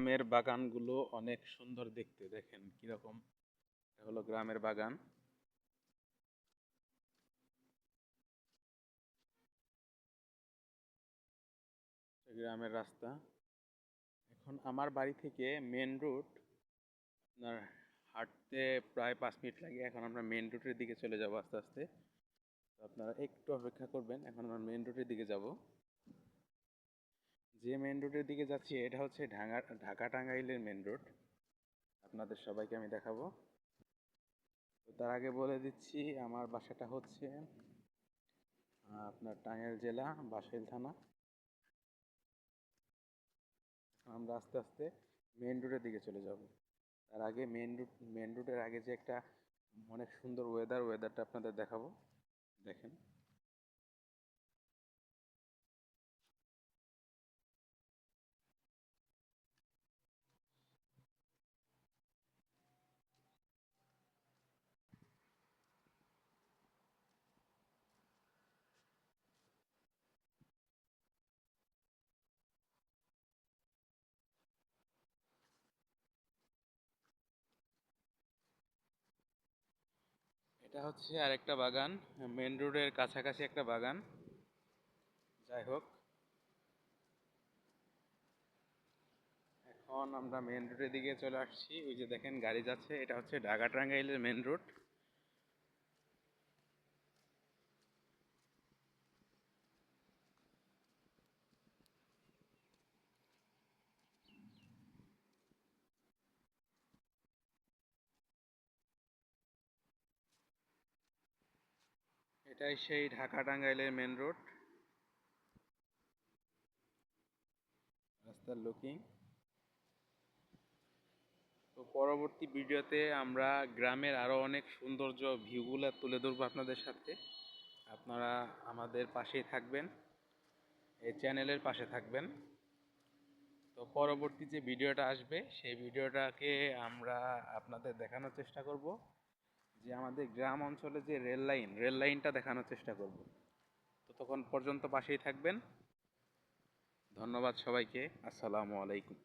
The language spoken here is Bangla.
গ্রামের বাগানগুলো অনেক সুন্দর দেখতে, দেখেন কিরকম। এটা হলো গ্রামের বাগান, গ্রামের রাস্তা। এখন আমার বাড়ি থেকে মেন রুট আপনার হাঁটতে প্রায় 5 মিনিট লাগে। এখন আমরা মেন রুটের দিকে চলে যাব আস্তে আস্তে। তো আপনারা একটু অপেক্ষা করবেন, এখন আমরা মেন রুটের দিকে যাব। যে মেন রুটের দিকে যাচ্ছি এটা হচ্ছে ঢাকা টাঙ্গাইলের মেন রুট। আপনাদের সবাইকে আমি দেখাবো। তো তার আগে বলে দিচ্ছি, আমার বাসাটা হচ্ছে আপনার টাঙ্গাইল জেলা বাসাইল থানা। আমরা আস্তে আস্তে মেন রুটের দিকে চলে যাব। তার আগে মেন রুটের আগে যে একটা অনেক সুন্দর ওয়েদারটা আপনাদের দেখাবো, দেখেন। এটা হচ্ছে আরেকটা বাগান, মেন রোডের কাছাকাছি একটা বাগান। যাই হোক, এখন আমরা মেন রোডের দিকে চলে আসছি। ওই যে দেখেন গাড়ি যাচ্ছে, এটা হচ্ছে ঢাকা টাঙ্গাইলের মেন রোড। এটাই সেই ঢাকা টাঙ্গাইলের মেন রোড, রাস্তার লুকিং। তো পরবর্তী ভিডিওতে আমরা গ্রামের আরো অনেক সৌন্দর্য ভিউগুলো তুলে ধরবো আপনাদের সাথে। আপনারা আমাদের পাশেই থাকবেন, এই চ্যানেলের পাশে থাকবেন। তো পরবর্তী যে ভিডিওটা আসবে সেই ভিডিওটাকে আমরা আপনাদের দেখানোর চেষ্টা করব, যে আমাদের গ্রাম অঞ্চলে যে রেল লাইনটা দেখানোর চেষ্টা করব। ততক্ষণ পর্যন্ত পাশেই থাকবেন। ধন্যবাদ সবাইকে। আসসালামু আলাইকুম।